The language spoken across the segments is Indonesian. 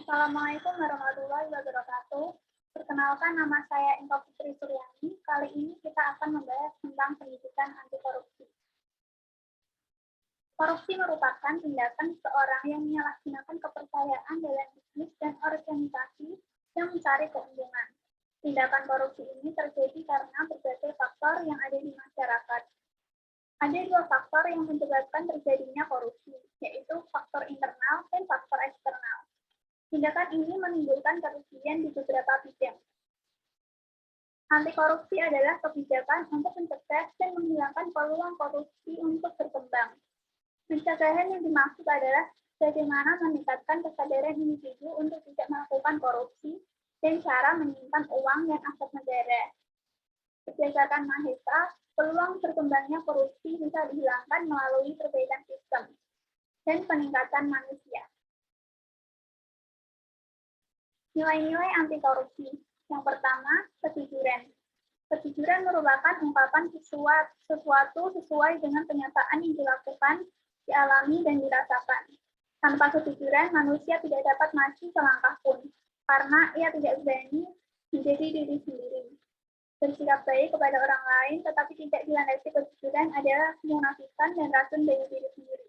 Assalamualaikum warahmatullahi wabarakatuh. Perkenalkan, nama saya Inka Putri Suryani. Kali ini kita akan membahas tentang pendidikan anti korupsi. Korupsi merupakan tindakan seseorang yang menyalahgunakan kepercayaan dalam bisnis dan organisasi yang mencari keuntungan. Tindakan korupsi ini terjadi karena berbagai faktor yang ada di masyarakat. Ada dua faktor yang menyebabkan terjadinya korupsi, yaitu faktor internal dan faktor eksternal. Tindakan ini menimbulkan kerugian di beberapa bidang. Anti korupsi adalah kebijakan untuk mencegah dan menghilangkan peluang korupsi untuk berkembang. Pencegahan yang dimaksud adalah bagaimana meningkatkan kesadaran individu untuk tidak melakukan korupsi dan cara menyimpan uang dan aset negara. Berdasarkan Mahesa, peluang berkembangnya korupsi bisa dihilangkan melalui perbaikan sistem dan peningkatan manusia. Nilai-nilai anti korupsi. Yang pertama, kejujuran. Kejujuran merupakan ungkapan sesuatu sesuai dengan kenyataan yang dilakukan, dialami, dan dirasakan. Tanpa kejujuran, manusia tidak dapat maju selangkah pun, karena ia tidak berani menjadi diri sendiri. Bersikap baik kepada orang lain, tetapi tidak dilandasi kejujuran adalah kemunafikan dan racun bagi diri sendiri.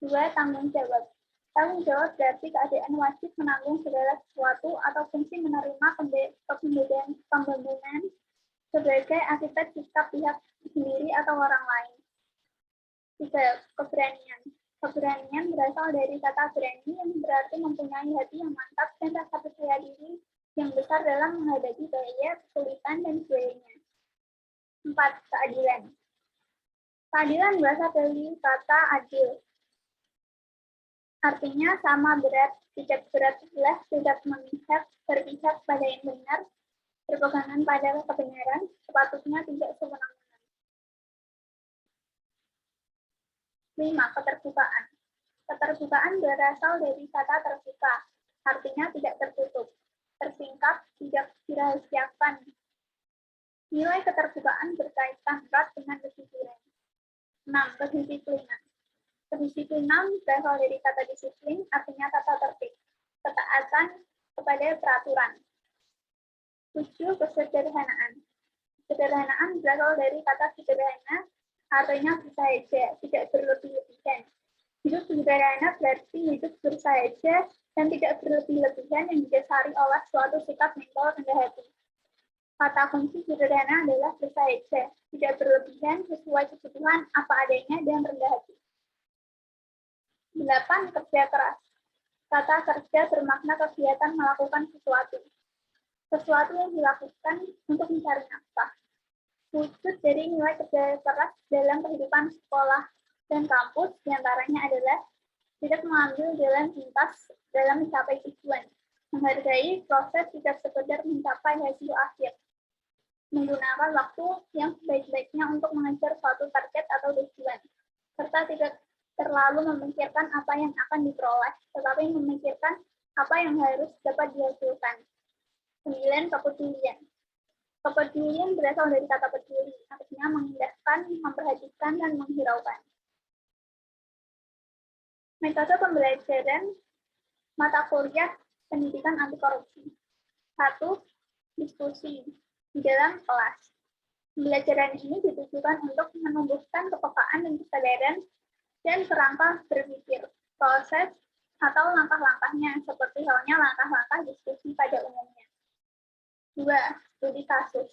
2. Tanggung jawab. Tanggung jawab berarti keadaan wajib menanggung segala sesuatu atau fungsi menerima pembangunan sebagai akibat sikap pihak sendiri atau orang lain. 3. Keberanian. Keberanian berasal dari kata berani yang berarti mempunyai hati yang mantap dan rasa percaya diri yang besar dalam menghadapi bahaya, kesulitan, dan sebagainya. 4. Keadilan. Keadilan berasal dari kata adil. Artinya sama berat, tidak berat sebelah, tidak berpihak pada yang benar, berpegangan pada kebenaran, sepatutnya tidak sewenang-wenang. 5. Keterbukaan. Keterbukaan berasal dari kata terbuka, artinya tidak tertutup, tersingkap, tidak dirahasiakan. Nilai keterbukaan berkaitan erat dengan kejujuran. 6. Kedisiplinan. Kedisiplinan berasal dari kata disiplin, artinya tata tertib, ketaatan kepada peraturan. 7. Kesederhanaan. Kesederhanaan berasal dari kata sederhana, artinya bersahaja, tidak berlebih-lebihan. Hidup sederhana berarti hidup bersahaja dan tidak berlebih-lebihan yang didasari oleh suatu sikap mental rendah hati. Kata kunci sederhana adalah bersahaja, tidak berlebihan, sesuai kebutuhan apa adanya dan rendah hati. 8. Kerja keras. Kata kerja bermakna kegiatan melakukan sesuatu. Sesuatu yang dilakukan untuk mencari nafkah. Wujud dari nilai kerja keras dalam kehidupan sekolah dan kampus diantaranya adalah tidak mengambil jalan pintas dalam mencapai tujuan, menghargai proses tidak sekedar mencapai hasil akhir, menggunakan waktu yang sebaik-baiknya untuk mengejar suatu target atau tujuan, serta tidak terlalu memikirkan apa yang akan diperoleh, tetapi memikirkan apa yang harus dapat dihasilkan. 9. Kepedulian. Kepedulian berasal dari kata peduli, artinya mengindahkan, memperhatikan, dan menghiraukan. Metode pembelajaran mata kuliah pendidikan anti korupsi. 1. Diskusi di dalam kelas. Pembelajaran ini ditujukan untuk menumbuhkan kepekaan dan kesadaran dan kerangka berpikir, proses, atau langkah-langkahnya, seperti halnya langkah-langkah diskusi pada umumnya. 2. Studi kasus.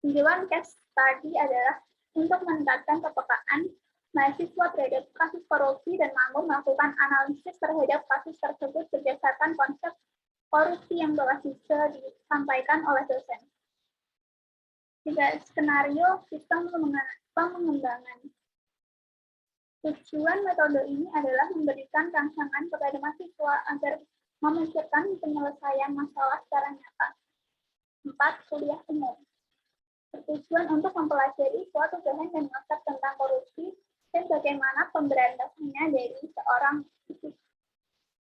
Tujuan case study adalah untuk meningkatkan kepekaan mahasiswa terhadap kasus korupsi dan mampu melakukan analisis terhadap kasus tersebut berdasarkan konsep korupsi yang telah disampaikan oleh dosen. 3. Skenario sistem pengembangan. Tujuan metode ini adalah memberikan rangsangan kepada mahasiswa agar memikirkan penyelesaian masalah secara nyata. 4. Kuliah umum. Bertujuan untuk mempelajari suatu bahan dan konsep tentang korupsi dan bagaimana pemberantasannya dari seorang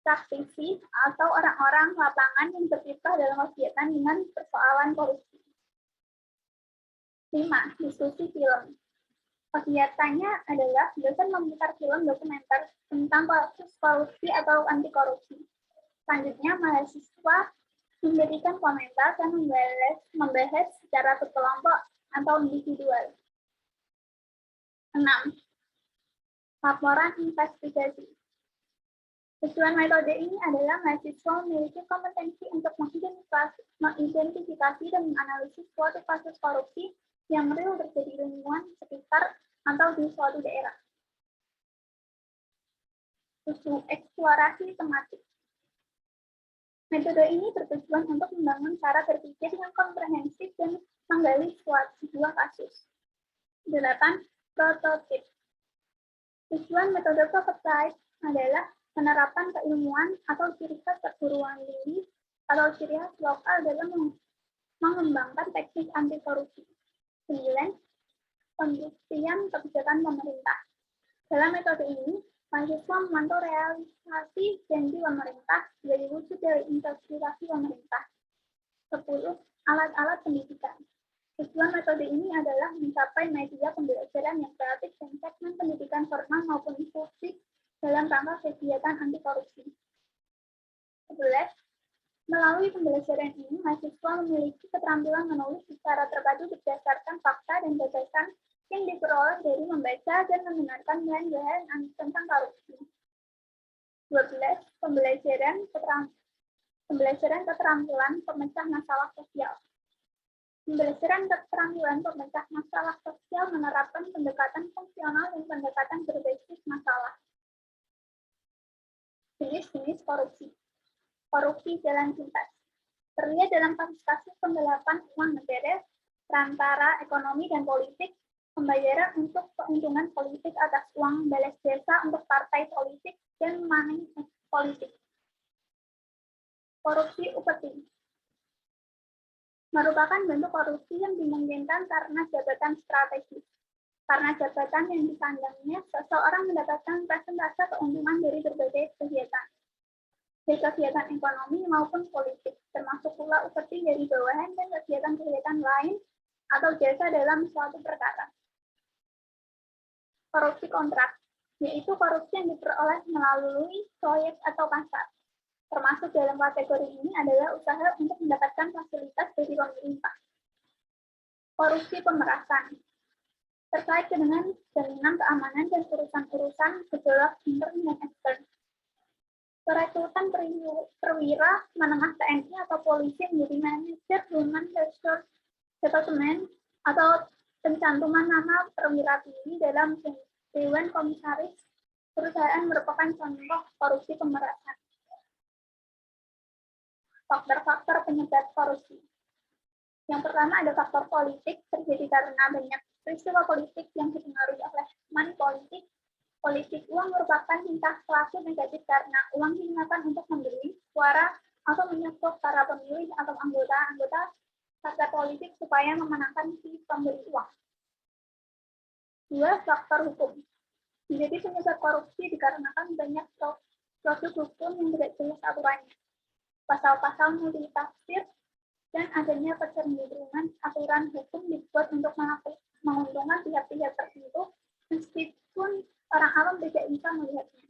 praktisi atau orang-orang lapangan yang terlibat dalam kegiatan dengan persoalan korupsi. 5. Diskusi film. Kegiatannya adalah dosen memutar film dokumenter tentang kasus korupsi atau anti korupsi. Selanjutnya, mahasiswa memberikan komentar dan membahas secara berkelompok atau individual. 6. Laporan investigasi. Tujuan metode ini adalah mahasiswa memiliki kompetensi untuk mengidentifikasi dan menganalisis suatu kasus korupsi yang real terjadi di lingkungan sekitar atau di suatu daerah. 7. Eksplorasi tematik. Metode ini bertujuan untuk membangun cara berpikir yang komprehensif dan menggali sebuah kasus. 8. Prototip. Tujuan metode prototype adalah penerapan keilmuan atau ciri khas perguruan tinggi atau ciri khas lokal dalam mengembangkan teknik anti korupsi. 9. Pembuktian kebijakan pemerintah. Dalam metode ini, mahasiswa memantau realisasi janji pemerintah sebagai wujud dari integrasi pemerintah. 10. Alat-alat pendidikan. Tujuan metode ini adalah mencapai media pembelajaran yang kreatif dan segmen pendidikan formal maupun inklusif dalam rangka kegiatan anti korupsi. 11. Melalui pembelajaran ini, mahasiswa memiliki keterampilan menulis secara terpadu berdasarkan fakta dan gagasan yang diperoleh dari membaca dan mendengarkan bahan-bahan tentang korupsi. 12. Pembelajaran keterampilan pemecah masalah sosial. Pembelajaran keterampilan pemecah masalah sosial menerapkan pendekatan fungsional dan pendekatan berbasis masalah. Jenis-jenis korupsi. Korupsi jalan pintas. Terlihat dalam kasus-kasus penggelapan uang negara, perantara ekonomi dan politik, pembayaran untuk keuntungan politik atas uang balas jasa untuk partai politik, dan money politik. Korupsi upeti. Merupakan bentuk korupsi yang dimungkinkan karena jabatan strategis. Karena jabatan yang disandangnya, seseorang mendapatkan persentase keuntungan dari berbagai kegiatan, baik kegiatan ekonomi maupun politik, termasuk pula upeti dari bawahan dan kegiatan-kegiatan lain atau jasa dalam suatu perkara. Korupsi kontrak, yaitu korupsi yang diperoleh melalui proyek atau pasar. Termasuk dalam kategori ini adalah usaha untuk mendapatkan fasilitas dari pemerintah. Korupsi pemerasan terkait dengan jaminan keamanan dan urusan-urusan gejolak intern dan ekstern. Perekrutan perwira menengah TNI atau polisi menjadi manajer human resource development atau pencantuman nama perwira tinggi dalam Dewan Komisaris Perusahaan merupakan contoh korupsi pemerasan. Faktor-faktor penyebab korupsi. Yang pertama ada faktor politik, terjadi karena banyak peristiwa politik yang dipengaruhi oleh money politik. Politik uang merupakan tingkah laku negatif karena uang digunakan untuk membeli suara atau menyokong para pemilih atau anggota partai politik supaya memenangkan si pemberi uang. 2. Faktor hukum. Menjadi penyebab korupsi dikarenakan banyak produk hukum yang tidak jelas aturannya. Pasal-pasal multitafsir dan adanya kecenderungan aturan hukum dibuat untuk menguntungkan pihak-pihak tertentu meskipun orang awam tidak bisa melihatnya.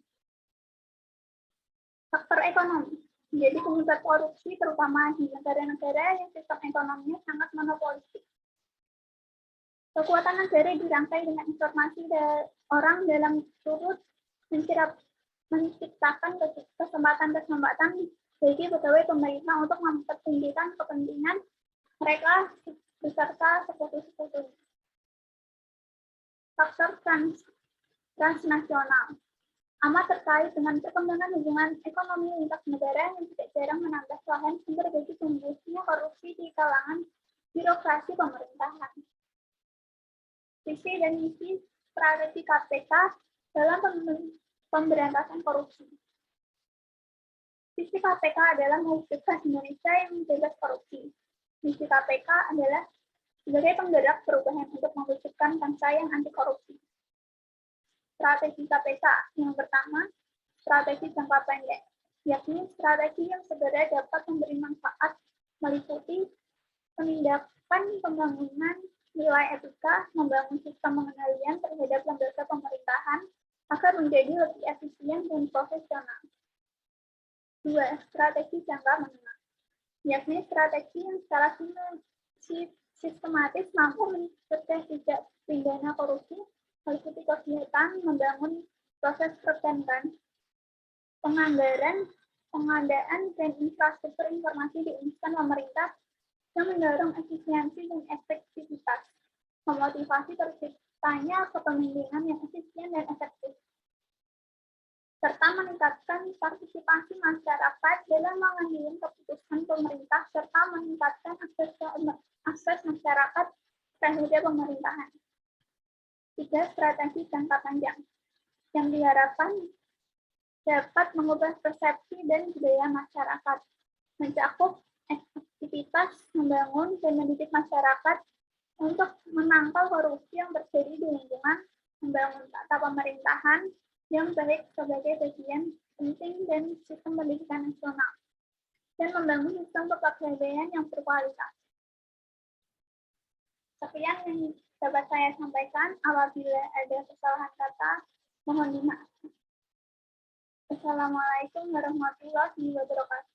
Faktor ekonomi menjadi penyebab korupsi terutama di negara-negara yang sistem ekonominya sangat monopolistik. Kekuatan negara dirangkai dengan informasi dari orang dalam turut menciptakan kesempatan bagi pegawai pemerintah untuk mempertinggikan kepentingan mereka beserta sekutu-sekutu. Faktor transnasional amat terkait dengan perkembangan hubungan ekonomi lintas negara yang tidak jarang menambah lahan sumber bagi tumbuhnya korupsi di kalangan birokrasi pemerintahan. Visi dan misi strategi KPK dalam pemberantasan korupsi. Visi KPK adalah mewujudkan Indonesia yang bebas korupsi. Misi KPK adalah sebagai penggerak perubahan untuk mewujudkan bangsa yang anti korupsi. Strategi KPK yang pertama, strategi jangka pendek, yakni strategi yang segera dapat memberi manfaat meliputi penindakan pembangunan nilai etika, membangun sistem pengendalian terhadap lembaga pemerintahan agar menjadi lebih efisien dan profesional. 2. Strategi jangka menengah, yakni strategi yang secara sistematis mampu mencegah tindak pidana korupsi meliputi kegiatan membangun proses perbankan, penganggaran, pengadaan, dan infrastruktur informasi di instansi pemerintah yang mendorong efisiensi dan efektivitas, memotivasi terciptanya kepemimpinan yang efisien dan efektif, serta meningkatkan partisipasi masyarakat dalam mengambil keputusan pemerintah serta meningkatkan akses masyarakat terhadap pemerintahan. 3. Strategi jangka panjang yang diharapkan dapat mengubah persepsi dan budaya masyarakat, mencakup aktivitas membangun dan mendidik masyarakat untuk menangkal korupsi yang terjadi di lingkungan, membangun tata pemerintahan yang baik sebagai bagian penting dan sistem pendidikan nasional, dan membangun sistem kepegawaian yang berkualitas. Sekian yang dapat saya sampaikan. Apabila ada kesalahan kata, mohon dimaafkan. Assalamualaikum warahmatullahi wabarakatuh.